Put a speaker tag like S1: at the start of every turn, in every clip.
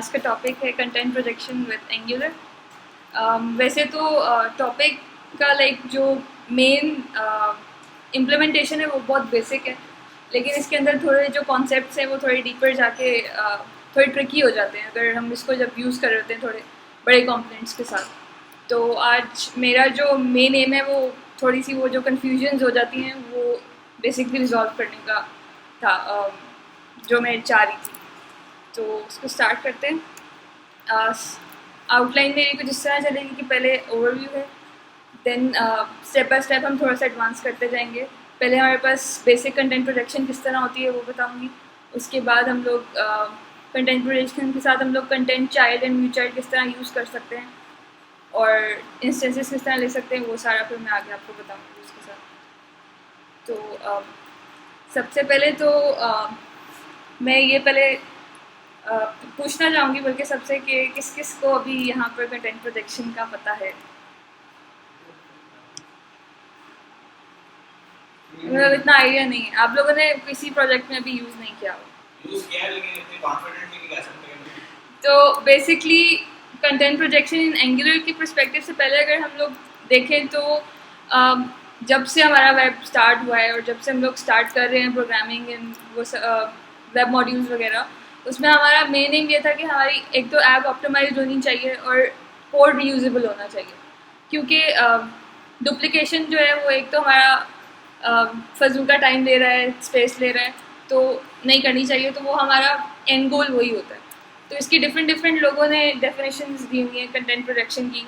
S1: आज का टॉपिक है कंटेंट प्रोजेक्शन विद एंगुलर। वैसे तो टॉपिक का जो मेन इम्प्लीमेंटेशन है वो बहुत बेसिक है, लेकिन इसके अंदर थोड़े जो कॉन्सेप्ट्स हैं वो थोड़े डीपर जाके थोड़े ट्रिकी हो जाते हैं अगर हम इसको जब यूज़ कर रहे होते हैं थोड़े बड़े कंपोनेंट्स के साथ। तो आज मेरा जो मेन एम है वो थोड़ी सी वो जो कन्फ्यूजन्स हो जाती हैं वो बेसिकली रिजॉल्व करने का था, जो मैं चाह रही थी। तो उसको स्टार्ट करते हैं। आउटलाइन मेरी कुछ इस तरह चलेगी कि पहले ओवरव्यू है, देन स्टेप बाय स्टेप हम थोड़ा सा एडवांस करते जाएंगे। पहले हमारे पास बेसिक कंटेंट प्रोडक्शन किस तरह होती है वो बताऊंगी। उसके बाद हम लोग कंटेंट प्रोडक्शन के साथ हम लोग content child and view child किस तरह यूज़ कर सकते हैं और इंस्टेंसेस किस तरह ले सकते हैं, वो सारा फिर मैं आगे आपको बताऊंगी उसके साथ। तो सबसे पहले तो मैं ये पहले पूछना चाहूँगी बल्कि सबसे कि किस किस को अभी यहाँ पर कंटेंट प्रोजेक्शन का पता है। मतलब इतना आइडिया नहीं है, आप लोगों ने किसी प्रोजेक्ट में अभी यूज़ नहीं किया हो।
S2: यूज़ किया है लेकिन इतने कॉन्फिडेंटली नहीं कह सकते।
S1: तो बेसिकली कंटेंट प्रोजेक्शन इन एंगुलर की पर्सपेक्टिव से पहले अगर हम लोग देखें तो जब से हमारा वेब स्टार्ट हुआ है और जब से हम लोग स्टार्ट कर रहे हैं प्रोग्रामिंग इन वो वेब मॉड्यूल्स वगैरह, उसमें हमारा मेन एम ये था कि हमारी एक तो ऐप ऑप्टिमाइज होनी चाहिए और कोड रीयूजेबल होना चाहिए, क्योंकि डुप्लीकेशन जो है वो एक तो हमारा फजूल का टाइम ले रहा है, स्पेस ले रहा है, तो नहीं करनी चाहिए। तो वो हमारा एंड गोल वही होता है। तो इसकी डिफरेंट डिफरेंट लोगों ने डेफिनेशंस दी हुई हैं कंटेंट प्रोडक्शन की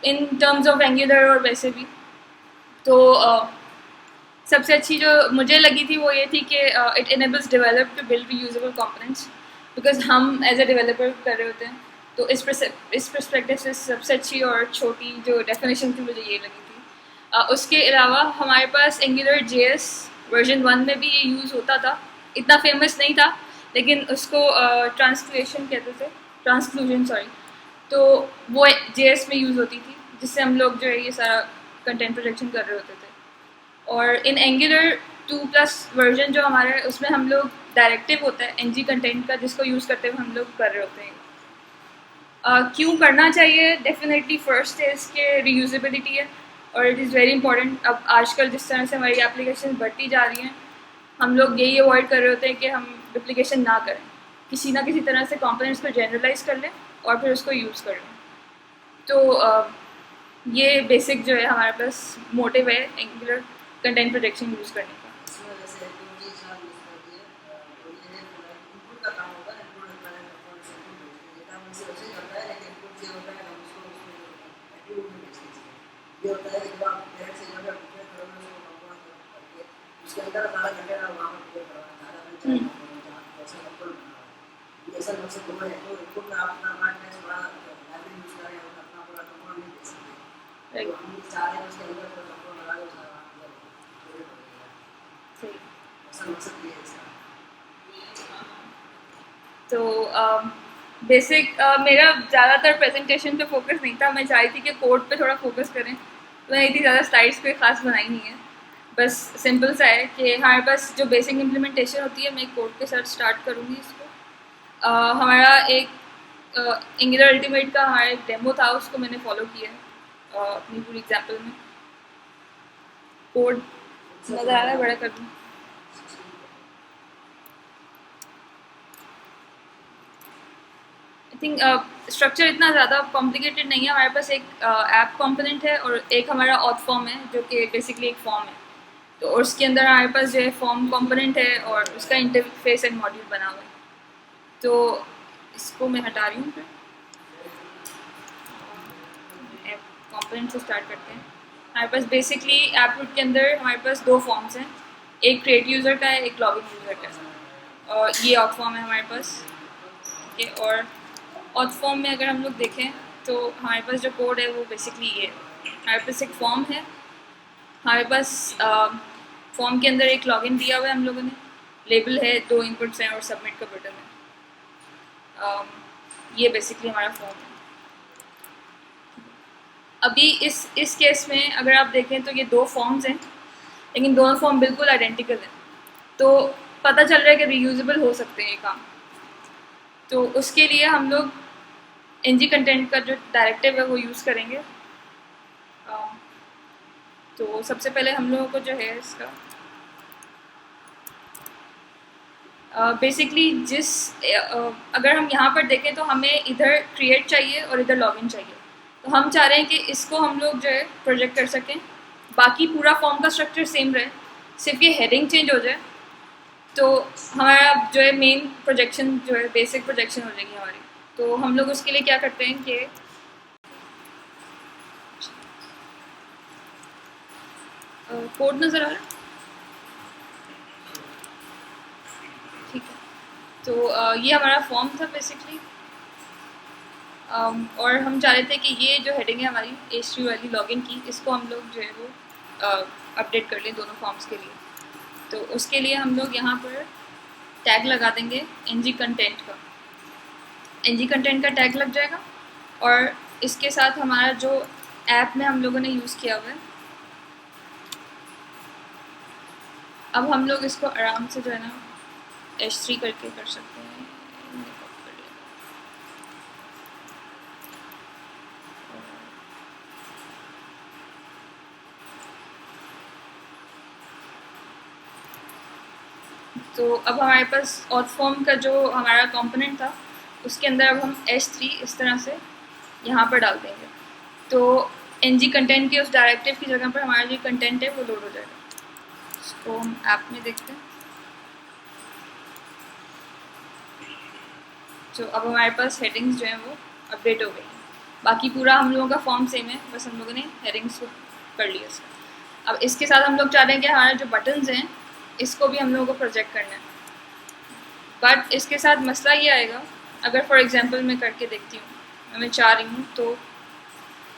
S1: इन टर्म्स ऑफ एंगुलर और वैसे भी। तो सबसे अच्छी जो मुझे लगी थी वो ये थी कि it enables develop to build reusable components, because हम एज ए डेवलपर कर रहे होते हैं। तो इस पर्सपेक्टिव से सबसे अच्छी और छोटी जो डेफिनेशन थी मुझे ये लगी थी। उसके अलावा हमारे पास एंगुलर JS वर्जन 1 में भी ये यूज़ होता था, इतना फेमस नहीं था, लेकिन उसको ट्रांसक्लेशन कहते थे, ट्रांसक्लूजन सॉरी। तो वो JS में यूज़ होती थी, जिससे हम लोग जो है ये सारा कंटेंट प्रोजेक्शन कर रहे होते थे। और इन एंगुलर 2+ वर्जन जो हमारा है उसमें हम लोग डायरेक्टिव होता है NG कंटेंट का, जिसको यूज़ करते हुए हम लोग कर रहे होते हैं। क्यों करना चाहिए? डेफिनेटली फर्स्ट है इसके रीयूजेबिलिटी है, और इट इज़ वेरी इंपॉर्टेंट। अब आजकल जिस तरह से हमारी एप्लीकेशन बढ़ती जा रही हैं, हम लोग यही अवॉइड कर रहे होते हैं कि हम डुप्लीकेशन ना करें, किसी ना किसी तरह से कंपोनेंट्स को जनरलाइज कर लें और फिर उसको यूज़ कर लें। तो ये बेसिक जो है हमारे पास मोटिव है एंगुलर कंटेंट प्रोजेक्शन यूज़ करने का।
S3: ये होता है कि जब आप डायरेक्ट से जब आप प्रिपेयर करोगे उसको कंपोनेंट करके उसके अंदर सारा कंटेंट आप वहाँ पर प्रिपेयर करवाना सारा अपने चाहे जहाँ कैसे कंपोनेंट बनाना है। ये ऐसा मकसद तो है तो इनपुट में आप अपना पार्ट में बड़ा लाइब्रेरी यूज़ करें और अपना पूरा कंपोनेंट नहीं दे सकते। तो हम चाह रहे हैं उसके अंदर कोई कंपोनेंट लगा दो सारा अंदर प्रिपेयर कर देगा। ऐसा मकसद ये है इसका।
S1: तो बेसिक मेरा ज़्यादातर प्रेजेंटेशन पे फोकस नहीं था, मैं चाह रही थी कि कोड पे थोड़ा फोकस करें, तो मैंने इतनी ज़्यादा स्लाइड्स कोई ख़ास बनाई नहीं है। बस सिंपल सा है कि हमारे पास जो बेसिक इम्प्लीमेंटेशन होती है, मैं कोड के साथ स्टार्ट करूँगी इसको। हमारा एक एंगुलर अल्टीमेट का हमारा एक डेमो था, उसको मैंने फॉलो किया है अपनी पूरी एग्जाम्पल में। कोड नज़र आ रहा है, बड़ा कर दूँ। आई थिंक स्ट्रक्चर इतना ज़्यादा कॉम्प्लिकेटेड नहीं है। हमारे पास एक ऐप कंपोनेंट है और एक हमारा ऑथ फॉर्म है, जो कि बेसिकली एक फॉर्म है। तो उसके अंदर हमारे पास जो है फॉर्म कंपोनेंट है और उसका इंटरफेस एंड मॉड्यूल बना हुआ है। तो इसको मैं हटा रही हूँ, फिर ऐप कंपोनेंट से स्टार्ट करते हैं। हमारे पास बेसिकली ऐप रूट के अंदर हमारे पास 2 फॉर्म्स हैं, एक क्रिएट यूज़र का है, एक लॉगिन यूज़र का है, और ये ऑथ फॉर्म है हमारे पास। ठीक है, और ऑथ फॉर्म में अगर हम लोग देखें तो हमारे पास जो कोड है वो बेसिकली ये है। हमारे पास एक फॉर्म है, हमारे पास फॉर्म के अंदर एक लॉगिन दिया हुआ है हम लोगों ने, लेबल है, 2 इनपुट्स हैं और सबमिट का बटन है। ये बेसिकली हमारा फॉर्म है। अभी इस केस में अगर आप देखें तो ये 2 फॉर्म्स हैं, लेकिन दोनों फॉर्म बिल्कुल आइडेंटिकल हैं, तो पता चल रहा है कि रीयूजेबल हो सकते हैं ये काम। तो उसके लिए हम लोग एनजी कंटेंट का जो डायरेक्टिव है वो यूज़ करेंगे। तो सबसे पहले हम लोगों को जो है इसका बेसिकली अगर हम यहाँ पर देखें तो हमें इधर क्रिएट चाहिए और इधर लॉगिन चाहिए। तो हम चाह रहे हैं कि इसको हम लोग जो है प्रोजेक्ट कर सकें, बाकी पूरा फॉर्म का स्ट्रक्चर सेम रहे, सिर्फ ये हेडिंग चेंज हो जाए तो हमारा जो है मेन प्रोजेक्शन जो है बेसिक प्रोजेक्शन हो जाएगी हमारी। तो हम लोग उसके लिए क्या करते हैं कि कोड नज़र आ रहा है, ठीक है। तो ये हमारा फॉर्म था बेसिकली, और हम चाह रहे थे कि ये जो हेडिंग है हमारी H3 वाली लॉगिन की, इसको हम लोग जो है वो अपडेट कर लें दोनों फॉर्म्स के लिए। तो उसके लिए हम लोग यहाँ पर टैग लगा देंगे एनजी कंटेंट का। एनजी कंटेंट का टैग लग जाएगा और इसके साथ हमारा जो ऐप में हम लोगों ने यूज़ किया हुआ है, अब हम लोग इसको आराम से जो है ना H3 करके कर सकते हैं। तो अब हमारे पास ऑथ फॉर्म का जो हमारा कंपोनेंट था उसके अंदर अब हम H3 इस तरह से यहाँ पर डाल देंगे। तो एनजी कंटेंट के उस डायरेक्टिव की जगह पर हमारा जो कंटेंट है वो लोड हो जाएगा। इसको हम ऐप में देखते हैं। तो अब हमारे पास हेडिंग्स जो हैं वो अपडेट हो गई हैं। बाकी पूरा हम लोगों का फॉर्म सेम है, बस हम लोगों ने हेडिंग्स को कर लिया इसका। अब इसके साथ हम लोग चाह रहे हैं कि हमारे जो बटन्स हैं इसको भी हम लोगों को प्रोजेक्ट करना है। बट इसके साथ मसला ये आएगा, अगर फॉर एग्जांपल मैं करके देखती हूँ, मैं चाह रही हूँ तो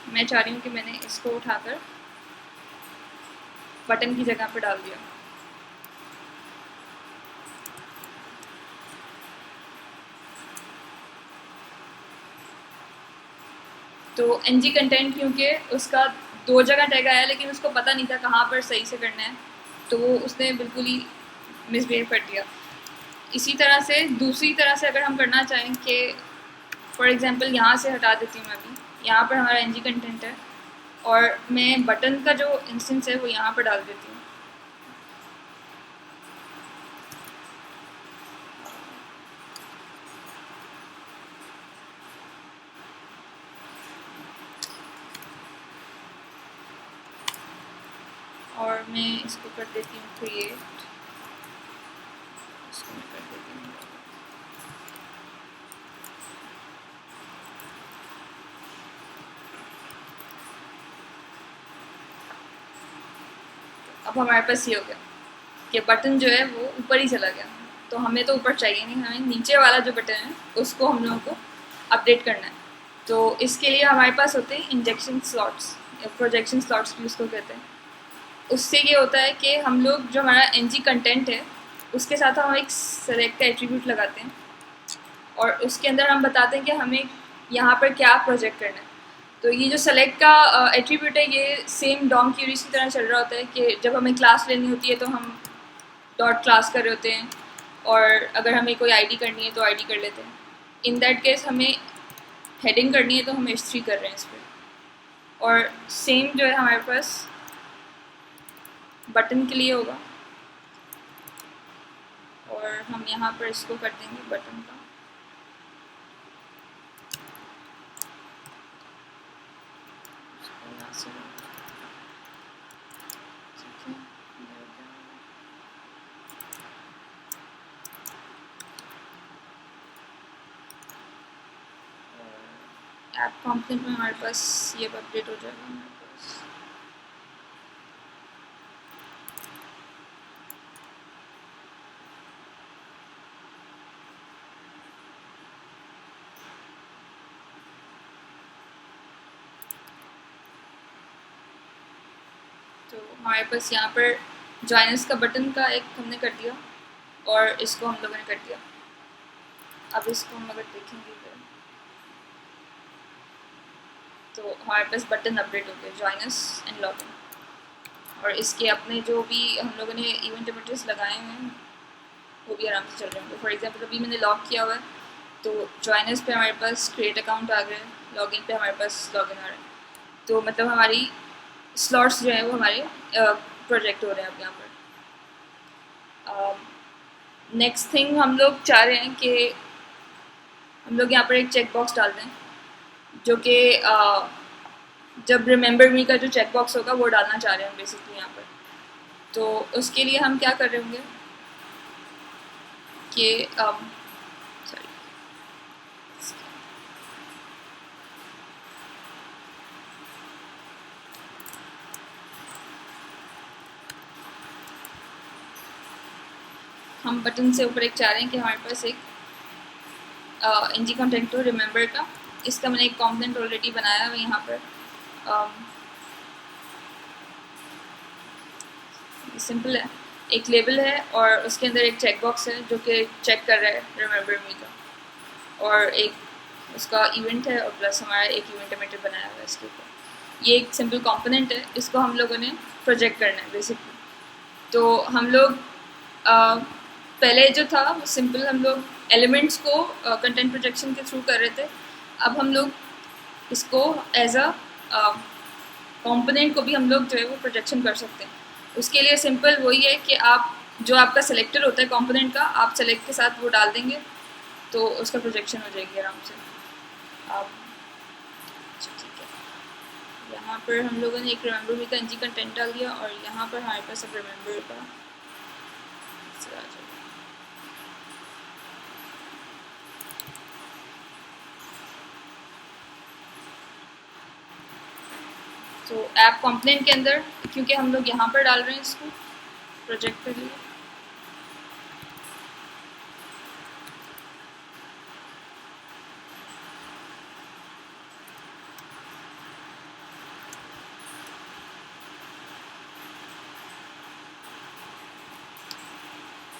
S1: मैं चाह रही हूँ कि मैंने इसको उठाकर बटन की जगह पर डाल दिया। तो एनजी कंटेंट क्योंकि उसका 2 जगह टैग आया लेकिन उसको पता नहीं था कहाँ पर सही से करना है, तो वो उसने बिल्कुल ही मिसबिहेव कर दिया। इसी तरह से दूसरी तरह से अगर हम करना चाहें कि फॉर एग्जांपल यहाँ से हटा देती हूँ मैं, अभी यहाँ पर हमारा एनजी कंटेंट है और मैं बटन का जो इंस्टेंस है वो यहाँ पर डाल देती हूँ। और मैं इसको कर देती हूँ क्रिएट, इसको मैं कर देती हूँ अब हमारे पास ये हो गया कि बटन जो है वो ऊपर ही चला गया। तो हमें तो ऊपर चाहिए नहीं, हमें नीचे वाला जो बटन है उसको हम लोगों को अपडेट करना है। तो इसके लिए हमारे पास होते हैं इंजेक्शन स्लॉट्स या प्रोजेक्शन स्लॉट्स भी उसको कहते हैं। उससे ये होता है कि हम लोग जो हमारा एनजी कंटेंट है उसके साथ हम एक सेलेक्ट का एट्रीब्यूट लगाते हैं और उसके अंदर हम बताते हैं कि हमें यहाँ पर क्या प्रोजेक्ट करना है। तो ये जो सेलेक्ट का एट्रीब्यूट है ये सेम डॉम क्यूरीज की तरह चल रहा होता है कि जब हमें क्लास लेनी होती है तो हम डॉट क्लास कर रहे होते हैं, और अगर हमें कोई आईडी करनी है तो आईडी कर लेते हैं। इन दैट केस हमें हेडिंग करनी है तो हम H3 कर रहे हैं इस पर। और सेम जो है हमारे पास बटन के लिए होगा और हम यहाँ पर इसको कर देंगे बटन का। ऐप कंपोनेंट में हमारे पास ये अपडेट हो जाएगा हमारे पास। तो हमारे पास यहाँ पर जॉइनर्स का बटन का एक हमने कर दिया और इसको हम लोगों ने कर दिया। अब इसको हम अगर देखेंगे तो हमारे पास बटन अपडेट हो गए जॉइनर्स एंड लॉगिन, और इसके अपने जो भी हम लोगों ने इवेंट इमेजेस लगाए हुए हैं वो भी आराम से चल रहे होंगे। फॉर एग्जांपल अभी मैंने लॉग किया हुआ है तो ज्वाइनर्स पे हमारे पास क्रिएट अकाउंट आ गया है, लॉगिन पे हमारे पास लॉगिन आ रहा है। तो मतलब हमारी स्लॉट्स जो है वो हमारे प्रोजेक्ट हो रहे हैं अब यहाँ पर। नेक्स्ट थिंग हम लोग चाह रहे हैं कि हम लोग यहाँ पर एक चेक बॉक्स डाल दें, जो कि जब रिमेंबर मी का जो चेक बॉक्स होगा वो डालना चाह रहे हैं बेसिकली यहाँ पर। तो उसके लिए हम क्या कर रहे होंगे कि सॉरी हम बटन से ऊपर एक चाह रहे हैं कि हमारे पास एक एनजी कंटेंट हो रिमेंबर का। इसका मैंने एक कॉम्पोनेंट ऑलरेडी बनाया है यहाँ पर। सिंपल है, एक लेबल है और उसके अंदर एक चेक बॉक्स है जो कि चेक कर रहा है रिमेंबर मी का, और एक उसका इवेंट है, और प्लस हमारा एक इवेंट एमिटर बनाया हुआ है इसके ऊपर। ये एक सिंपल कंपोनेंट है, इसको हम लोगों ने प्रोजेक्ट करना है बेसिकली। तो हम लोग पहले जो था वो सिंपल हम लोग एलिमेंट्स को कंटेंट प्रोजेक्शन के थ्रू कर रहे थे। अब हम लोग इसको एज अ कंपोनेंट को भी हम लोग जो है वो प्रोजेक्शन कर सकते हैं। उसके लिए सिंपल वही है कि आप जो आपका सेलेक्टर होता है कंपोनेंट का, आप सेलेक्ट के साथ वो डाल देंगे तो उसका प्रोजेक्शन हो जाएगी आराम से। आप ठीक है, यहाँ पर हम लोगों ने एक रिमेंबर मी का एनजी कंटेंट डाल दिया और यहाँ पर हमारे पास अब रिमेंबर का आ जाएगा। तो ऐप कंपोनेंट के अंदर क्योंकि हम लोग यहाँ पर डाल रहे हैं इसको प्रोजेक्ट के लिए,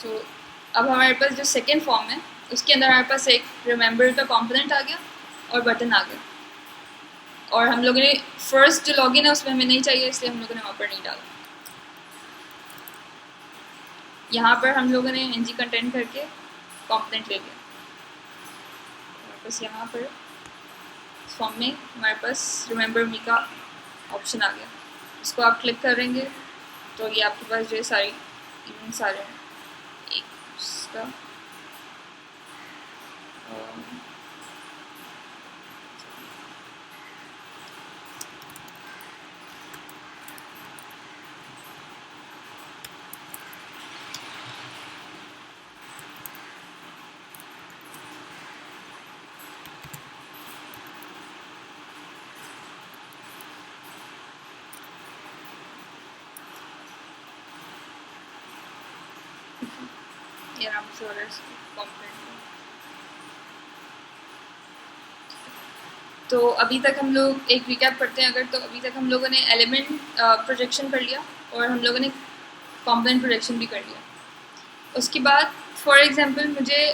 S1: तो अब हमारे पास जो सेकेंड फॉर्म है उसके अंदर हमारे पास एक रिमेंबर का कंपोनेंट आ गया और बटन आ गया। और हम लोगों ने फर्स्ट जो लॉगिन है उसमें हमें नहीं चाहिए, इसलिए हम लोगों ने वहाँ पर नहीं डाला। यहाँ पर हम लोगों ने एनजी कंटेंट करके कंपोनेंट ले लिया। हमारे पास यहाँ पर फॉर्म में हमारे पास रिमेंबर मी का ऑप्शन आ गया। इसको आप क्लिक करेंगे तो ये आपके पास जो है सारी इवेंट्स आ रहे हैं। एक उसका ये आराम से हो रहा है कंपोनेंट। तो अभी तक हम लोग एक रिकैप करते हैं अगर, तो अभी तक हम लोगों ने एलिमेंट प्रोजेक्शन कर लिया और हम लोगों ने कंपोनेंट प्रोजेक्शन भी कर लिया। उसके बाद फॉर एग्जांपल मुझे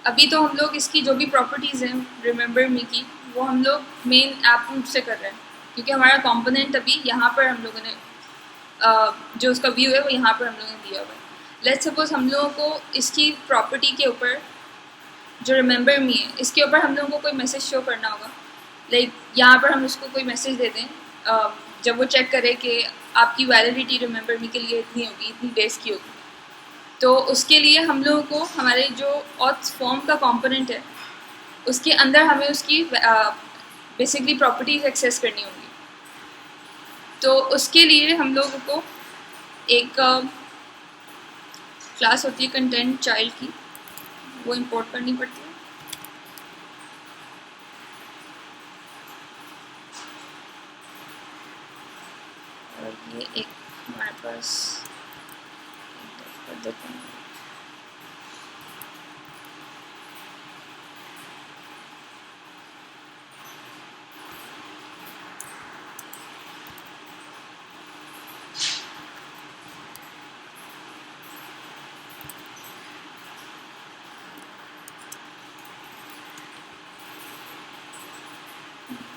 S1: अभी तो हम लोग इसकी जो भी प्रॉपर्टीज़ हैं रिमेंबर मी की वो हम लोग मेन ऐप रूट से कर रहे हैं, क्योंकि हमारा कंपोनेंट अभी यहाँ पर हम लोगों ने जो उसका व्यू है वो यहाँ पर हम लोगों ने दिया हुआ है। लेट्स सपोज हम लोगों को इसकी प्रॉपर्टी के ऊपर जो रिमेंबर मी है इसके ऊपर हम लोगों को कोई मैसेज शो करना होगा। लाइक यहाँ पर हम उसको कोई मैसेज दे दें जब वो चेक करे कि आपकी वैलिडिटी रिमेंबर मी के लिए इतनी होगी, इतनी डेज की होगी। तो उसके लिए हम लोगों को हमारे जो ऑथ्स फॉर्म का कंपोनेंट है उसके अंदर हमें उसकी बेसिकली प्रॉपर्टीज एक्सेस करनी होगी। तो उसके लिए हम लोगों को एक क्लास होती है कंटेंट चाइल्ड की, वो इंपोर्ट करनी पड़ती है। और ये एक हमारे पास कर देते हैं।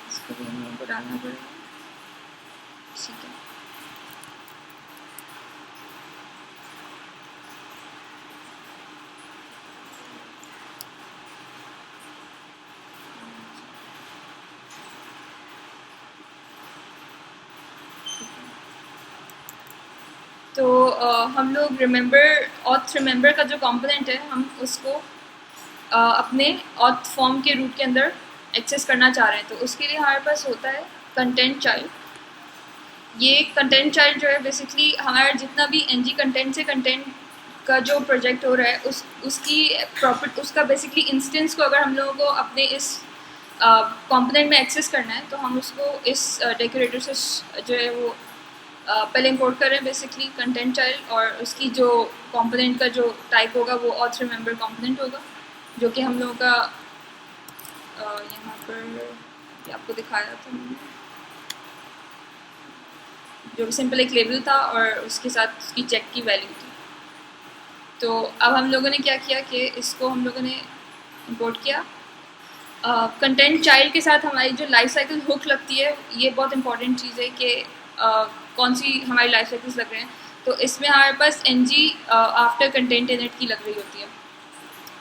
S1: इसको भी हम लोगों को डालना पड़ेगा, ठीक है। तो हम लोग रिमेंबर का जो कंपोनेंट है हम उसको अपने ऑथ फॉर्म के रूट के अंदर एक्सेस करना चाह रहे हैं, तो उसके लिए हमारे पास होता है कंटेंट चाइल्ड। ये कंटेंट चाइल्ड जो है बेसिकली हमारा जितना भी एनजी कंटेंट से कंटेंट का जो प्रोजेक्ट हो रहा है उसका बेसिकली इंस्टेंस को अगर हम लोगों को अपने इस कंपोनेंट में एक्सेस करना है तो हम उसको इस डेकोरेटर से जो है वो पहले इंपोर्ट कर रहे हैं बेसिकली कंटेंट चाइल्ड, और उसकी जो कंपोनेंट का जो टाइप होगा वो ऑथ रिमेंबर कंपोनेंट होगा, जो कि हम लोगों का यहाँ पर आपको दिखाया था मैंने, जो सिंपल एक लेबल था और उसके साथ उसकी चेक की वैल्यू थी। तो अब हम लोगों ने क्या किया कि इसको हम लोगों ने इंपोर्ट किया। कंटेंट चाइल्ड के साथ हमारी जो लाइफ साइकिल हुक लगती है, ये बहुत इंपॉर्टेंट चीज़ है कि कौन सी हमारी लाइफ साइकिल्स लग रहे हैं। तो इसमें हमारे पास एनजी आफ्टर कंटेंट इनिट की लग रही होती है,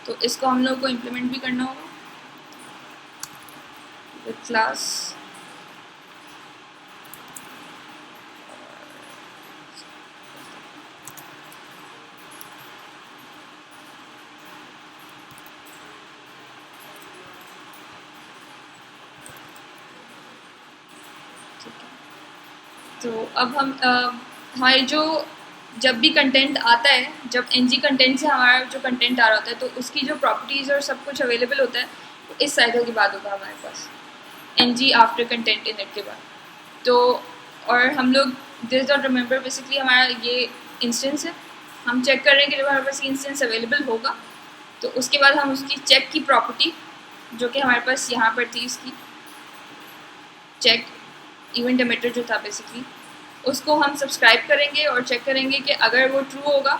S1: तो इसको हम लोग को इम्प्लीमेंट भी करना होगा विद क्लास। तो अब हम हमारे जो जब भी कंटेंट आता है, जब एनजी कंटेंट से हमारा जो कंटेंट आ रहा होता है तो उसकी जो प्रॉपर्टीज़ और सब कुछ अवेलेबल होता है, तो इस साइकिल के बाद होगा हमारे पास एनजी आफ्टर कंटेंट इनिट के बाद। तो और हम लोग दिस डॉट रिमेंबर बेसिकली हमारा ये इंस्टेंस है, हम चेक कर रहे हैं कि जब हमारे पास इंस्टेंस अवेलेबल होगा तो उसके बाद हम उसकी चेक की प्रॉपर्टी जो कि हमारे पास यहाँ पर थी, इसकी चेक इवेंट एमिटर जो था बेसिकली, उसको हम सब्सक्राइब करेंगे और चेक करेंगे कि अगर वो ट्रू होगा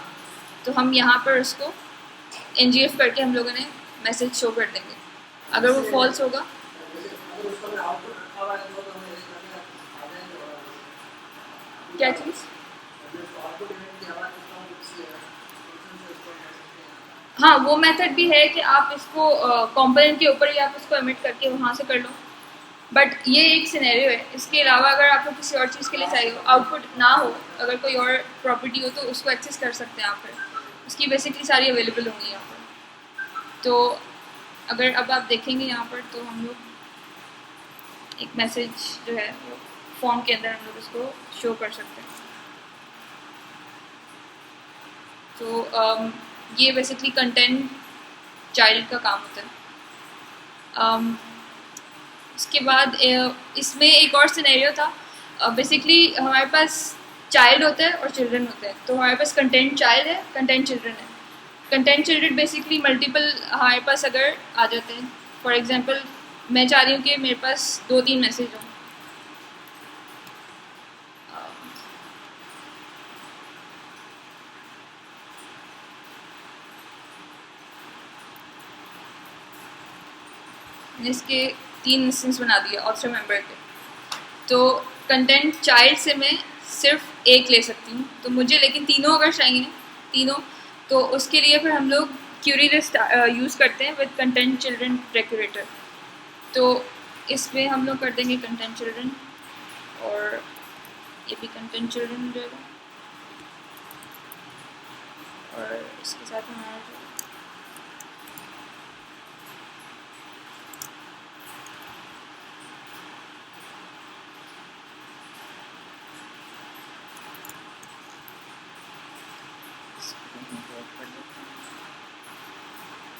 S1: तो हम यहाँ पर उसको एनजीएफ करके हम लोगों ने मैसेज शो कर देंगे। अगर वो फॉल्स होगा,
S3: अगर उसको हमने आउटपुट रखा हुआ है तो हमें ये करना है
S1: क्या चीज़?
S3: आउटपुट इवेंट की आवाज़ उसको हम किसी फंक्शन से उसको कर सकते हैं।
S1: हाँ, वो मेथड भी है कि आप इसको कंपोनेंट के ऊपर ही आप इसको एमिट करके वहाँ से कर लो, बट ये एक सिनेरियो है। इसके अलावा अगर आपको किसी और चीज़ के लिए चाहिए हो, आउटपुट ना हो, अगर कोई और प्रॉपर्टी हो तो उसको एक्सेस कर सकते हैं आप, फिर उसकी बेसिकली सारी अवेलेबल होंगी यहाँ पर। तो अगर अब आप देखेंगे यहाँ पर तो हम लोग एक मैसेज जो है वो फॉर्म के अंदर हम लोग इसको शो कर सकते हैं। तो ये बेसिकली कंटेंट चाइल्ड का काम होता है। उसके बाद इसमें एक और सिनेरियो था। बेसिकली हमारे पास चाइल्ड होता है और चिल्ड्रन होते हैं, तो हमारे पास कंटेंट चाइल्ड है, कंटेंट चिल्ड्रन है। कंटेंट चिल्ड्रन बेसिकली मल्टीपल हमारे पास अगर आ जाते हैं, फॉर एग्जांपल मैं चाह रही हूँ कि मेरे पास 2-3 मैसेज हों, इसके 3 इंस्टेंस बना दिए ऑथर मेंबर के। तो कंटेंट चाइल्ड से मैं सिर्फ एक ले सकती हूँ, तो मुझे लेकिन तीनों अगर चाहिए तीनों, तो उसके लिए फिर हम लोग क्यूरी लिस्ट यूज़ करते हैं विद कंटेंट चिल्ड्रन डेकोरेटर। तो इसमें हम लोग कर देंगे कंटेंट चिल्ड्रन, और ये भी कंटेंट चिल्ड्रन हो जाएगा, और इसके साथ हमारा जो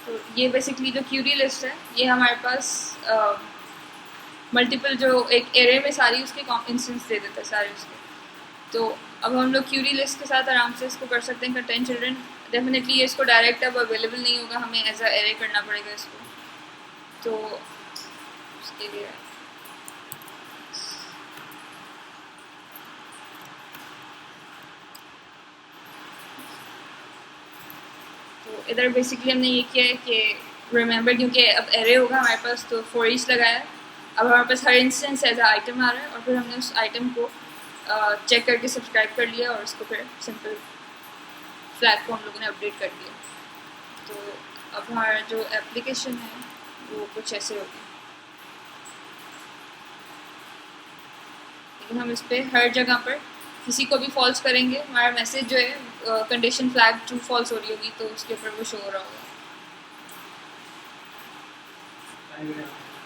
S1: तो ये बेसिकली जो क्यूरी लिस्ट है ये हमारे पास मल्टीपल जो एक एरे में सारी उसके इंस्टेंस दे देता है सारे उसके। तो अब हम लोग क्यूरी लिस्ट के साथ आराम से इसको कर सकते हैं कंटेंट चिल्ड्रन। डेफिनेटली ये इसको डायरेक्ट अब अवेलेबल नहीं होगा, हमें एज अ एरे करना पड़ेगा इसको, तो उसके लिए तो इधर बेसिकली हमने ये किया है कि रिमेंबर, क्योंकि अब एरे होगा हमारे पास तो फॉर ईच लगाया है। अब हमारे पास हर इंस्टेंस एज अ आइटम आ रहा है, और फिर हमने उस आइटम को चेक करके सब्सक्राइब कर लिया और उसको फिर सिंपल फ्लैग को हम लोगों ने अपडेट कर दिया। तो अब हमारा जो एप्लीकेशन है वो कुछ ऐसे होगी, लेकिन हम इस पर हर जगह पर किसी को भी फॉल्स करेंगे, हमारा मैसेज जो है कंडीशन फ्लैग ट्रू फॉल्स हो रही होगी तो उसके ऊपर वो शो हो रहा होगा।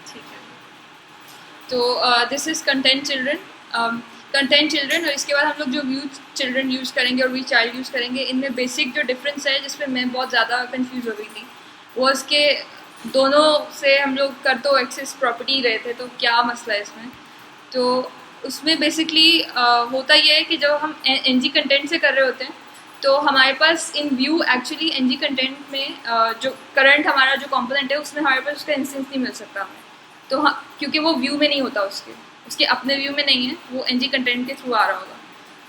S1: ठीक है, तो this is content children. Content children, और इसके बाद हम लोग जो व्यू चिल्ड्रन यूज़ करेंगे और वी चाइल्ड यूज़ करेंगे, इनमें बेसिक जो डिफरेंस है जिसमें मैं बहुत ज़्यादा कंफ्यूज हो गई थी वो इसके दोनों से हम लोग कर तो एक्सेस प्रॉपर्टी रहे थे, तो क्या मसला है इसमें। तो उसमें बेसिकली होता ये है कि जब हम एन जी कंटेंट से कर रहे होते हैं तो हमारे पास in view actually N G content में जो करंट हमारा जो कंपोनेंट है उसमें हमारे पास उसका इंस्टेंस नहीं मिल सकता हमें, तो हाँ, क्योंकि वो व्यू में नहीं होता, उसके अपने व्यू में नहीं है, वो एन जी कंटेंट के थ्रू आ रहा होगा।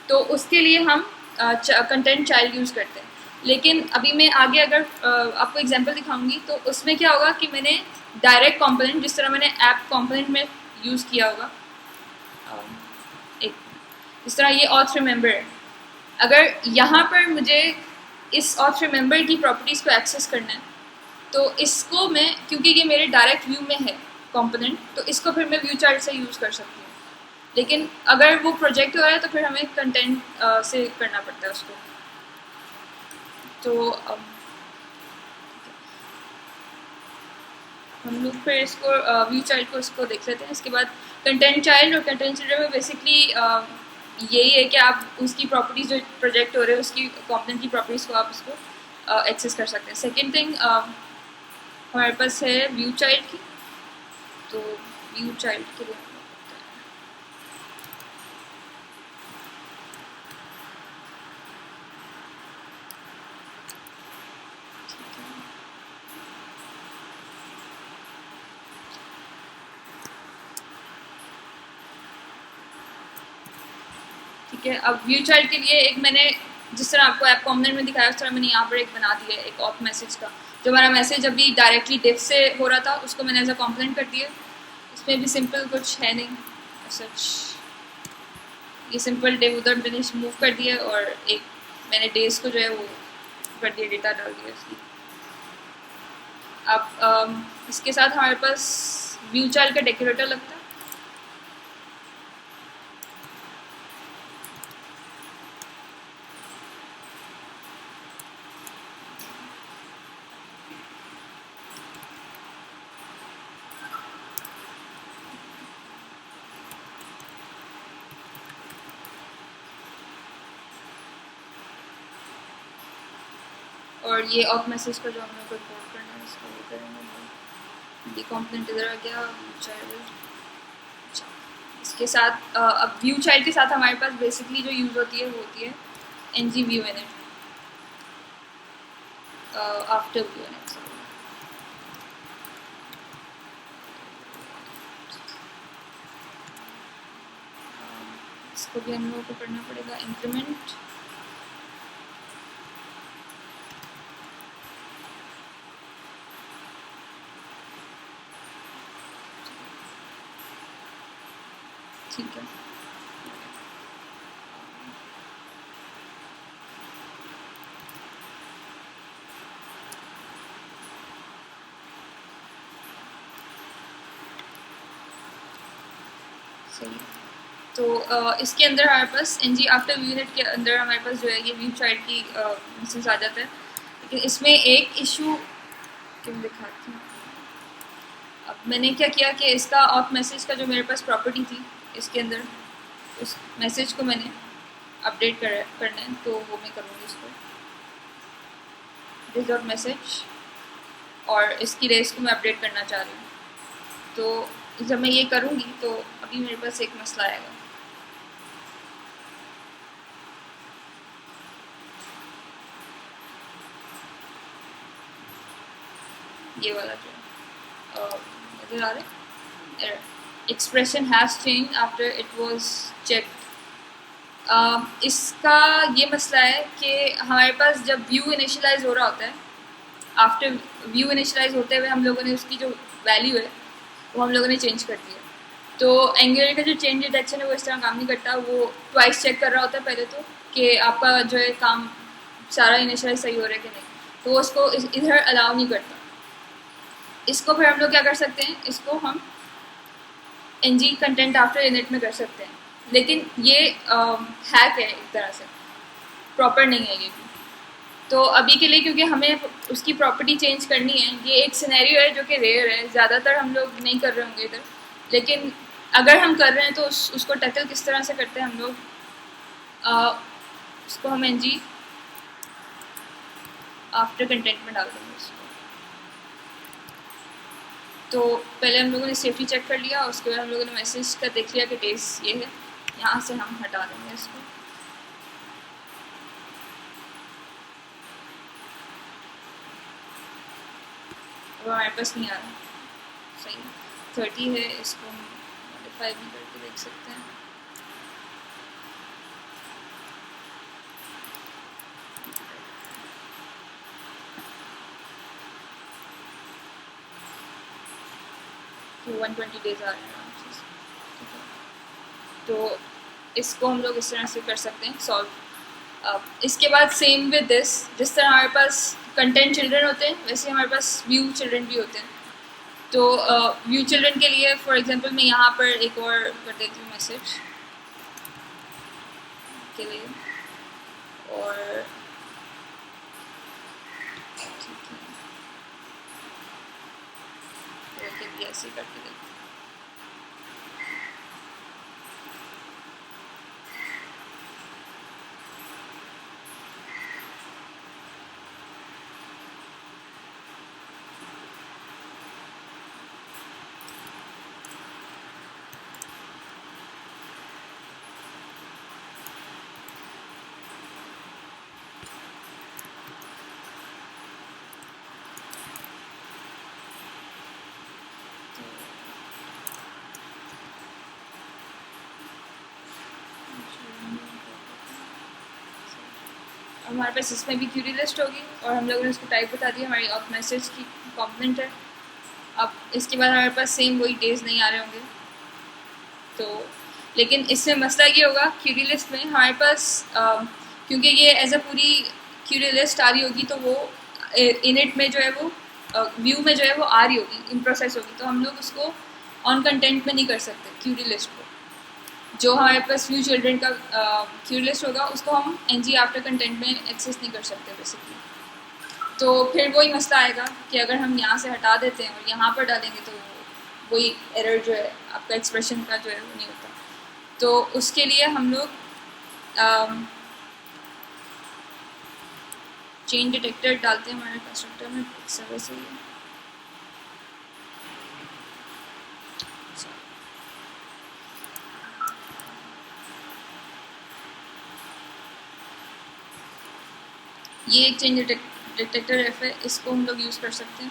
S1: तो उसके लिए हम कंटेंट चाइल्ड यूज़ करते हैं। लेकिन अभी मैं आगे अगर आपको एग्जांपल दिखाऊंगी तो उसमें क्या होगा कि मैंने डायरेक्ट कंपोनेंट, जिस तरह मैंने ऐप कंपोनेंट में यूज़ किया होगा, एक जिस तरह ये ऑथ रिमेंबर है, अगर यहाँ पर मुझे इस ऑथ रिमेंबर की प्रॉपर्टीज़ को एक्सेस करना है तो इसको मैं, क्योंकि ये मेरे डायरेक्ट व्यू में है कंपोनेंट, तो इसको फिर मैं व्यू चार्ट से यूज़ कर सकती हूँ। लेकिन अगर वो प्रोजेक्ट हो रहा है तो फिर हमें कंटेंट से करना पड़ता है उसको। तो हम लोग फिर इसको व्यू चाइल्ड को इसको देख लेते हैं। इसके बाद कंटेंट चाइल्ड और कंटेंट चिल्ड्रन में बेसिकली यही है कि आप उसकी प्रॉपर्टीज जो प्रोजेक्ट हो रहे हैं उसकी कंपोनेंट की प्रॉपर्टीज़ को आप उसको एक्सेस कर सकते हैं। सेकेंड थिंग हमारे पास है व्यू चाइल्ड की, तो व्यू चाइल्ड के लिए ठीक है। अब व्यू चाइल्ड के लिए एक मैंने जिस तरह आपको ऐप कॉम्पोनेंट में दिखाया उस तरह मैंने यहाँ पर एक बना दिया है, एक ऑफ मैसेज का। जो हमारा मैसेज अभी डायरेक्टली डिफ से हो रहा था उसको मैंने एज अ कॉम्पोनेंट कर दिया। इसमें भी सिंपल कुछ है नहीं सच, ये सिंपल डिव उधर मैंने मूव कर दिया और एक मैंने डेज को जो है वो कर दिया, डेटा डाल दिया उसकी। अब इसके साथ हमारे पास व्यू चाइल्ड का डेकोरेटर लगता है। और ये ऑफ मैसेज का जो हम लोग को रिपोर्ट करना है इसको वो करेंगे। ये कंपोनेंट इधर आ गया, चाइल्ड। इसके साथ अब व्यू चाइल्ड के साथ हमारे पास बेसिकली जो यूज़ होती है वो होती है N G view init, after view init. इसको भी हम लोगों को करना पड़ेगा इंक्रीमेंट। ठीक है, सही। तो इसके अंदर हमारे पास N G after view unit के अंदर हमारे पास जो है ये व्यू चाइल्ड की मैसेज आ जाता है। लेकिन इसमें एक इशू क्यों दिखाती हूँ। अब मैंने क्या किया कि इसका ऑफ मैसेज का जो मेरे पास प्रॉपर्टी थी इसके अंदर उस मैसेज को मैंने अपडेट करना है, तो वो मैं करूँगी इसको दिस डॉट मैसेज, और इसकी रेस को मैं अपडेट करना चाह रही हूँ। तो जब मैं ये करूँगी तो अभी मेरे पास एक मसला आएगा। ये वाला जो इधर आ रहा है, expression has change after it was checked. इसका ये मसला है कि हमारे पास जब व्यू इनिशियलाइज हो रहा होता है, आफ्टर व्यू इनिशियलाइज होते हुए हम लोगों ने उसकी जो वैल्यू है वो हम लोगों ने चेंज कर दिया। तो एंगुलर का जो चेंज डिटेक्शन है वो इस तरह काम नहीं करता, वो ट्वाइस चेक कर रहा होता है पहले तो कि आपका जो है काम सारा इनिशियलाइज सही हो रहा है कि नहीं, तो वो उसको इधर अलाउ नहीं करता। इसको फिर हम लोग क्या कर सकते हैं, इसको हम N G content after init में कर सकते हैं। लेकिन ये हैक है एक तरह से, प्रॉपर नहीं है ये भी। तो अभी के लिए क्योंकि हमें उसकी प्रॉपर्टी चेंज करनी है, ये एक सिनेरियो है जो कि रेयर है, ज़्यादातर हम लोग नहीं कर रहे होंगे इधर, लेकिन अगर हम कर रहे हैं तो उसको टैकल किस तरह से करते हैं हम लोग। उसको हम एन जी आफ्टर कंटेंट में डाल देंगे उसको। तो पहले हम लोगों ने सेफ्टी चेक कर लिया, उसके बाद हम लोगों ने मैसेज का देख लिया कि डेज ये है, यहाँ से हम हटा देंगे इसको। वो हमारे पास नहीं आ रहा, सही 30 है, इसको हम मॉडिफाई भी करके देख सकते हैं। तो 120 डेज आ रहे हैं आराम से, ठीक है। तो इसको हम लोग इस तरह से कर सकते हैं सॉल्व। इसके बाद सेम विद दिस, जिस तरह हमारे पास कंटेंट चिल्ड्रन होते हैं वैसे हमारे पास व्यू चिल्ड्रन भी होते हैं। तो व्यू चिल्ड्रन के लिए फॉर एग्जांपल मैं यहाँ पर एक और कर देती हूँ मैसेज के लिए, और ठीक है तो भी ऐसे करके देखते हैं। हमारे पास इसमें भी क्यूरी लिस्ट होगी और हम लोगों ने उसको टाइप बता दिया, हमारी ऑफ मैसेज की कॉम्पोनेंट है। अब इसके बाद हमारे पास सेम वही डेज नहीं आ रहे होंगे। तो लेकिन इसमें मसला ये होगा क्यूरी लिस्ट में हमारे पास क्योंकि ये एज अ पूरी क्यूरी लिस्ट आ रही होगी, तो वो इनिट में जो है वो व्यू में जो है वो आ रही होगी, इन प्रोसेस होगी, तो हम लोग उसको ऑन कंटेंट में नहीं कर सकते क्यूरी लिस्ट को। जो हमारे पास व्यू चिल्ड्रन का क्यूरी लिस्ट होगा उसको हम एन जी आफ्टर कंटेंट में एक्सेस नहीं कर सकते बेसिकली। तो फिर वही मसला आएगा कि अगर हम यहाँ से हटा देते हैं और यहाँ पर डालेंगे तो वही एरर जो है आपका एक्सप्रेशन का जो है वो नहीं होता। तो उसके लिए हम लोग चेन डिटेक्टर डालते हैं हमारे कंस्ट्रक्टर में सर्वर से ही। ये एक चेन डिटेक्टर एफ है, इसको हम लोग यूज़ कर सकते हैं।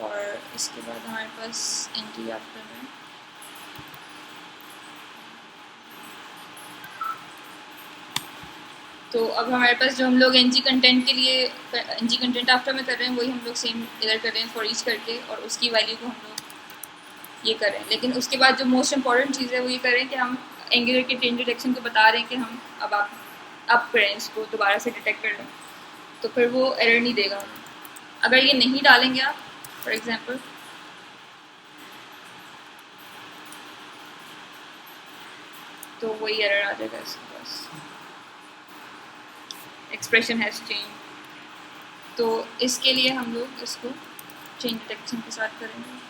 S1: और इसके बाद हमारे पास एंटी आफ्टर है। तो अब हमारे पास जो हम लोग एनजी कंटेंट के लिए एनजी कंटेंट आफ्टर में कर रहे हैं वही हम लोग सेम इधर कर रहे हैं फॉर ईच करके, और उसकी वैल्यू को हम लोग ये कर रहे हैं। लेकिन उसके बाद जो मोस्ट इंपॉर्टेंट चीज़ है वो ये कर रहे हैं कि हम एंगुलर के चेन डिटेक्शन को बता रहे हैं कि हम अब आप अप करें, इसको दोबारा से डिटेक्ट कर लें, तो फिर वो एरर नहीं देगा हमें। अगर ये नहीं डालेंगे आप फॉर एग्जांपल, तो वही एरर आ जाएगा इसके पास, एक्सप्रेशन हैज़ चेंज। तो इसके लिए हम लोग इसको चेन डिटेक्शन के साथ करेंगे।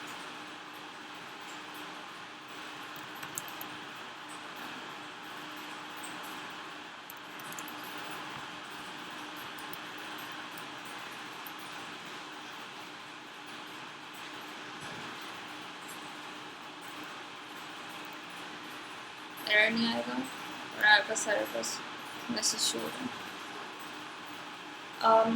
S1: एरर नहीं आएगा और हमारे पास मैसेज शो हो रहा है।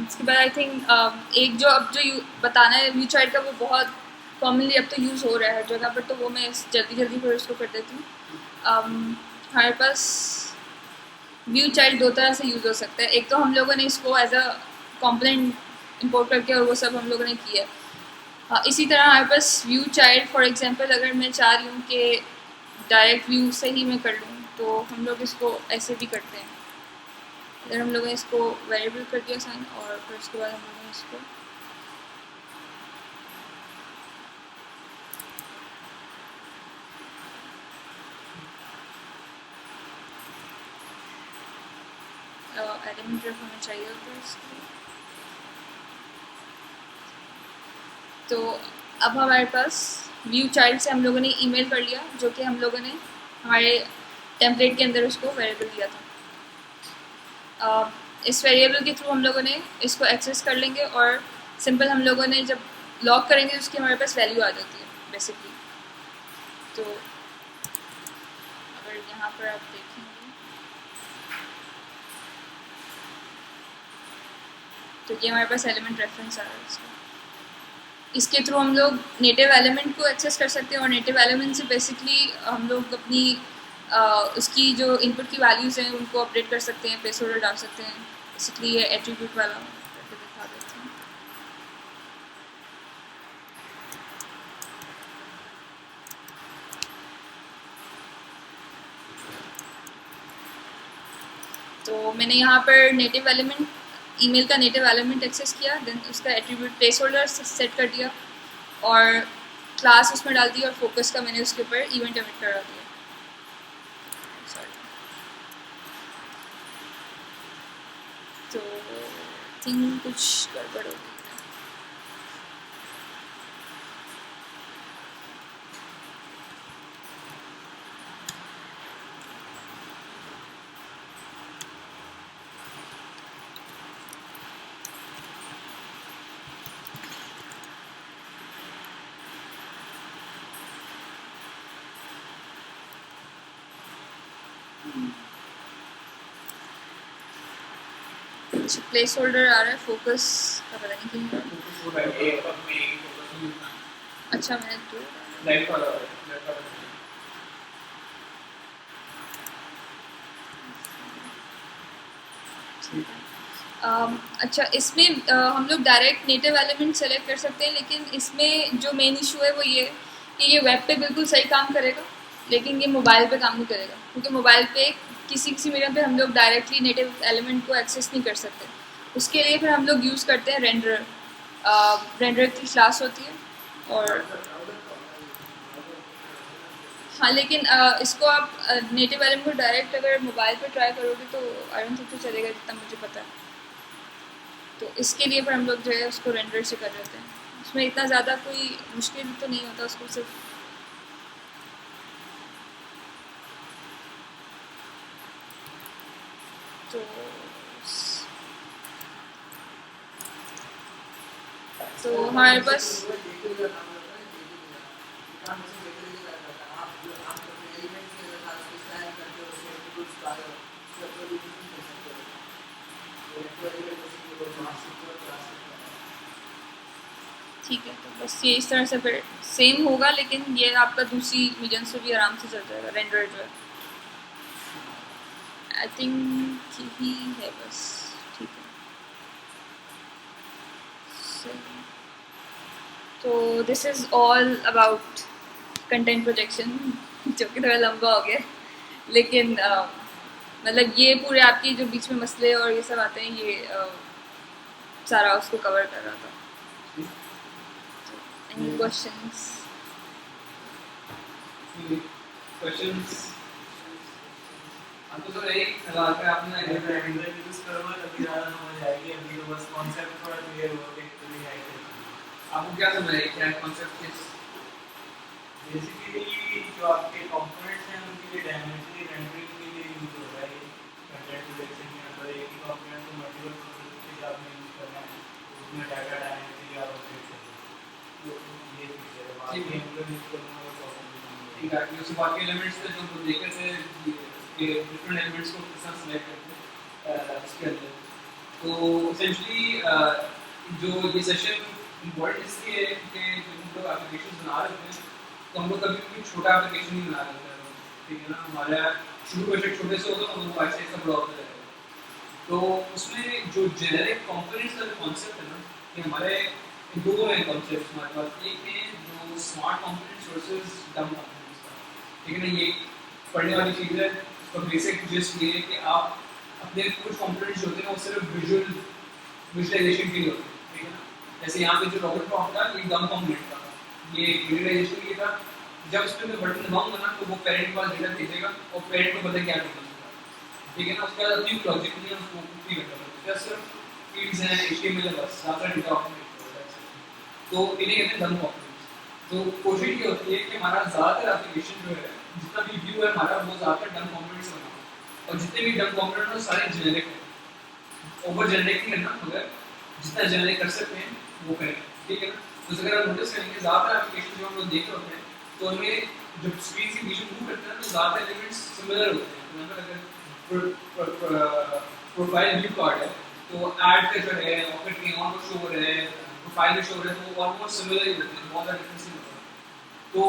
S1: इसके बाद आई थिंक एक जो अब जो बताना है व्यू चाइल्ड का, वो बहुत कॉमनली अब तो यूज़ हो रहा है हर जगह पर, तो वो मैं जल्दी फिर उसको कर देती हूँ। हमारे पास व्यू चाइल्ड दो तरह से यूज़ हो सकता है। एक तो हम लोगों ने इसको एज अ कॉम्पोनेंट इंपोर्ट करके और वो सब हम लोगों ने किया है। इसी तरह हमारे पास व्यू चाइल्ड फॉर एग्जांपल अगर मैं चाह रही हूँ कि डायरेक्ट व्यू से ही मैं कर लूँ, तो हम लोग इसको ऐसे भी करते हैं। फिर हम लोगों ने इसको वेरिएबल कर दिया साइन, और फिर उसके बाद हम लोगों ने इसको एलिमेंट रेफ हमें चाहिए होता है इसके लिए। तो अब हमारे पास व्यू चाइल्ड से हम लोगों ने ईमेल कर लिया, जो कि हम लोगों ने हमारे टेम्पलेट के अंदर उसको वेरिएबल दिया था। इस वेरिएबल के थ्रू हम लोगों ने इसको एक्सेस कर लेंगे, और सिंपल हम लोगों ने जब लॉग करेंगे उसकी हमारे पास वैल्यू आ जाती है बेसिकली। तो अगर यहाँ पर आप देखेंगे तो ये हमारे पास एलिमेंट रेफरेंस आ रहा है इसका। इसके थ्रू हम लोग नेटिव एलिमेंट को एक्सेस कर सकते हैं, और नेटिव एलिमेंट से बेसिकली हम लोग अपनी उसकी जो इनपुट की वैल्यूज़ हैं उनको अपडेट कर सकते हैं, प्लेस होल्डर डाल सकते हैं। बेसिकली ये एट्रीब्यूट वाला करके दिखा देते हैं। तो मैंने यहाँ पर नेटिव एलिमेंट, ईमेल का नेटिव एलिमेंट एक्सेस किया, देन उसका एट्रीब्यूट प्लेस होल्डर सेट कर दिया, और क्लास उसमें डाल दी, और फोकस का मैंने उसके ऊपर इवेंट एमिट करा दिया। सॉरी, तो थिंक कुछ गड़बड़ हो गई। प्लेस होल्डर आ रहा है, फोकस का पता नहीं क्यों हो रहा है।
S2: एक अब में एक फोकस नहीं होता
S1: अच्छा, मैंने दो
S2: लाइट वाला लाइट वाला
S1: अच्छा, इसमें हम लोग डायरेक्ट नेटिव एलिमेंट सेलेक्ट कर सकते हैं, लेकिन इसमें जो मेन इशू है वो ये है कि ये वेब पे बिल्कुल सही काम करेगा, लेकिन ये मोबाइल पे काम नहीं करेगा, क्योंकि मोबाइल पे किसी किसी मीडियम पे हम लोग डायरेक्टली नेटिव एलिमेंट को एक्सेस नहीं कर सकते। उसके लिए फिर हम लोग यूज़ करते हैं रेंडर। रेंडर की क्लास होती है, और हाँ, लेकिन इसको आप नेटिव एलिमेंट को डायरेक्ट अगर मोबाइल पे ट्राई करोगे तो आई डोंट थिंक तो चलेगा, जितना मुझे पता है। तो इसके लिए फिर हम लोग जो है उसको रेंडर से कर लेते हैं। उसमें इतना ज़्यादा कोई मुश्किल तो नहीं होता, उसको सिर्फ तो हमारे पास ठीक है। तो बस ये इस तरह से फिर सेम होगा, लेकिन ये आपका दूसरी मीडियम से भी आराम से चल जाएगा रेंडर जो है। आई थिंक यही है बस, ठीक है। सही। तो this is all about content projection, जो कि थोड़ा लंबा हो गया, लेकिन मतलब ये पूरे आपकी जो बीच में मसले और ये सब आते हैं, ये सारा उसको कवर कर रहा था। Any questions?
S2: क्वेश्चंस हम तो सर एक सवाल पे आपने अगर यूज करोगे तभी ज़्यादा समझ आएगी। अभी तो बस कॉन्सेप्ट थोड़ा क्लियर हो गया तो नहीं आएगा। आपको क्या समझ आएगा, क्या कॉन्सेप्ट किस बेसिकली जो आपके कंपोनेंट्स हैं उनके लिए डायमेंशनली रेंडरिंग के लिए यूज हो रहा है कंटेंट प्रोजेक्शन के अंदर। एक ही कंपोनेंट को मल्टीपल प्रोसेस के लिए आपने यूज करना है, उसमें डाटा डायमेंशनली आप अपडेट करेंगे। ये फीचर है, बाकी एंगुलर यूज करना है तो ठीक है। ये बाकी एलिमेंट्स थे जो हम देखे थे कि डिफरेंट एलिमेंट्स को किस तरह सेलेक्ट करते हैं इसके अंदर। तो एसेंशियली जो ये सेशन इम्पोर्टेंट इसलिए है कि जब हम लोग एप्लीकेशन बना रहे थे तो हम लोग कभी भी छोटा एप्लीकेशन नहीं बना रहे थे, ठीक है ना। हमारा शुरू प्रोजेक्ट छोटे से होता है, हम लोग ऐसे ऐसा बड़ा होता जाएगा। तो उसमें जो जेनेरिक कंपोनेंट्स का जो कॉन्सेप्ट है ना, कि हमारे दो हैं कॉन्सेप्ट हमारे पास। एक है जो स्मार्ट कंपोनेंट्स वर्सेस डम कंपोनेंट्स का, ठीक है ना। ये पढ़ने वाली चीज़ है। तो बेसिक जिस्ट ये है कि आप
S4: अपने कुछ कंपोनेंट्स होते हैं वो सिर्फ विजुअलाइजेशन के लिए होते हैं, ठीक है ना। जैसे यहाँ पे जो रॉकेट प्रॉम्प्ट था ये डम कंपोनेंट था, ये विजुअलाइजेशन के लिए था। जब इस पे मैं बटन दबाऊंगा ना तो वो पेरेंट के पास डेटा भेजेगा और पेरेंट को पता है क्या करना है, ठीक है ना। उसके बाद अति लॉजिक नहीं है, उसको कुछ नहीं करना पड़ता, सिर्फ फील्ड्स हैं HTML है, बस ज़्यादा डेटा ऑपरेट होता है। तो इन्हें कहते हैं डम कंपोनेंट्स। तो कोशिश ये होती है कि हमारा ज़्यादातर एप्लीकेशन जो है, जितना भी व्यू है हमारा, वो ज़्यादातर डम कंपोनेंट्स बना हो, और जितने भी डम कंपोनेंट हैं सारे जेनेरिक हैं। ओवर जेनेरिक नहीं करना, मगर जितना जेनेरिक कर सकते हैं वो करें, ठीक है ना। तो अगर आप नोटिस करेंगे ज़्यादातर एप्लीकेशन जो हम लोग देख रहे होते हैं तो उनमें जब स्क्रीन के बीच में मूव करते हैं तो ज़्यादा एलिमेंट्स सिमिलर होते हैं। अगर प्रोफाइल व्यू कार्ड है तो ऐड का जो है पॉकेट में ऑन शो हो रहा है, प्रोफाइल में शो हो रहा है, तो ऑलमोस्ट सिमिलर ही होते हैं, बहुत ज़्यादा डिफरेंस नहीं होता। तो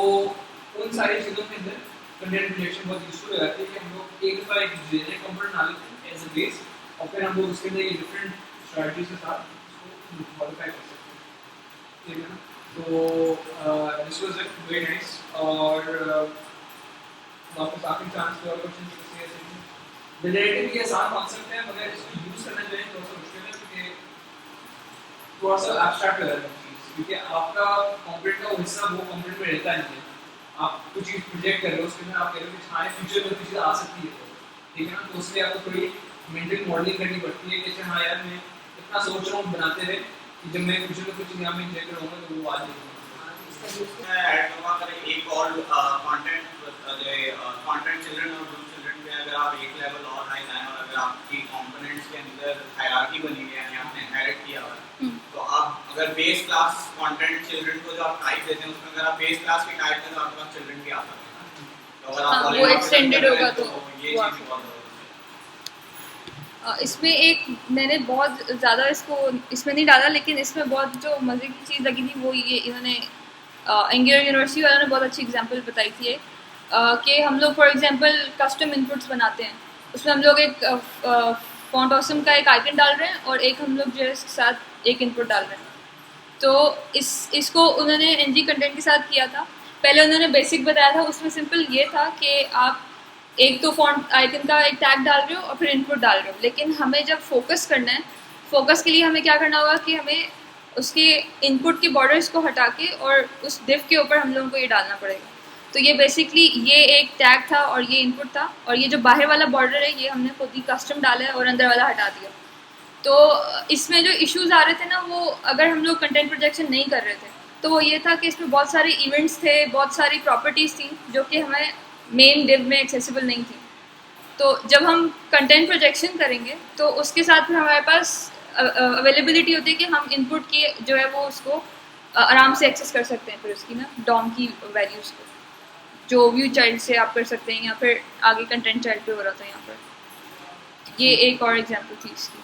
S4: उन सारी चीज़ों के अंदर कंटेंट प्रोजेक्शन बहुत यूजफुल हो जाती है कि हम लोग एक दफ़ा एक जेनेरिक कंपोनेंट डाल लेते हैं एज अ बेस, और फिर हम लोग उसके अंदर ये डिफरेंट स्ट्रैटेजीज के साथ उसको मॉडिफाई कर सकते हैं, ठीक है ना। तो this was it, very nice. और वापस आखिरी चांस पे और क्वेश्चन पूछिए। रिलेटिवली आसान कॉन्सेप्ट है, मगर इसको यूज करना जो है थोड़ा सा मुश्किल है, क्योंकि थोड़ा सा एब्स्ट्रैक्ट है चीज़, क्योंकि आपका कंपोनेंट का हिस्सा वो कंपोनेंट में रहता नहीं है। आप कुछ चीज़ प्रोजेक्ट कर रहे हो, उसके अंदर आप कह रहे हो कि हाँ फ्यूचर में कुछ चीज़ आ सकती है, ठीक है ना। तो उसलिए आपको थोड़ी मेंटल मॉडलिंग करनी पड़ती है कि हाँ यार मैं इतना सोच रहा हूँ बनाते हुए कि जब मैं फ्यूचर में कुछ चीज़ यहाँ में इंजेक्ट करूँगा तो वो आ जाएगी।
S5: मैं ऐड करूँगा अगर एक और कंटेंट चिल्ड्रन और ग्रुप चिल्ड्रन पे अगर आप एक लेवल और हाई जाएं, और अगर आपकी कंपोनेंट्स के अंदर हायरार्की बनी हुई है यानी आपने इनहेरिट किया हुआ है, तो आप अगर बेस क्लास कंटेंट चिल्ड्रन को जो आप टाइप देते हैं उसमें अगर आप बेस क्लास की टाइप दें तो आपके पास चिल्ड्रन भी आ सकते हैं। तो अगर आप
S1: वो एक्सटेंडेड होगा तो
S5: ये चीज़ बहुत
S1: इसमें एक मैंने बहुत ज़्यादा इसको इसमें नहीं डाला, लेकिन इसमें बहुत जो मज़े की चीज़ लगी थी वो ये इन्होंने एंगुलर यूनिवर्सिटी वालों ने बहुत अच्छी एग्जांपल बताई थी कि हम लोग फॉर एग्जांपल कस्टम इनपुट्स बनाते हैं, उसमें हम लोग एक फॉन्ट ऑसम का एक आइकन डाल रहे हैं और एक हम लोग जो है इसके साथ एक इनपुट डाल रहे हैं। तो इसको उन्होंने NG कंटेंट के साथ किया था। पहले उन्होंने बेसिक बताया था, उसमें सिंपल ये था कि आप एक तो फॉन्ट आइकन का एक टैग डाल रहे हो और फिर इनपुट डाल रहे हो, लेकिन हमें जब फोकस करना है, फोकस के लिए हमें क्या करना होगा कि हमें उसके इनपुट के बॉर्डर्स को हटा के और उस डिफ के ऊपर हम लोगों को ये डालना पड़ेगा। तो ये बेसिकली ये एक टैग था और ये इनपुट था, और ये जो बाहर वाला बॉर्डर है ये हमने खुद ही कस्टम डाला है और अंदर वाला हटा दिया। तो इसमें जो इश्यूज आ रहे थे ना, वो अगर हम लोग कंटेंट प्रोजेक्शन नहीं कर रहे थे तो वो ये था कि इसमें बहुत सारे इवेंट्स थे, बहुत सारी प्रॉपर्टीज़ थी जो कि हमें मेन डिव में एक्सेसिबल नहीं थी। तो जब हम कंटेंट प्रोजेक्शन करेंगे तो उसके साथ में हमारे पास अवेलेबिलिटी होती है कि हम इनपुट की जो है वो उसको आराम से एक्सेस कर सकते हैं, फिर उसकी ना डॉम की वैल्यूज़ को जो व्यू चाइल्ड से आप कर सकते हैं, या फिर आगे कंटेंट चाइल्ड पे हो रहा था यहाँ पर। ये एक और एग्जाम्पल थी इसकी।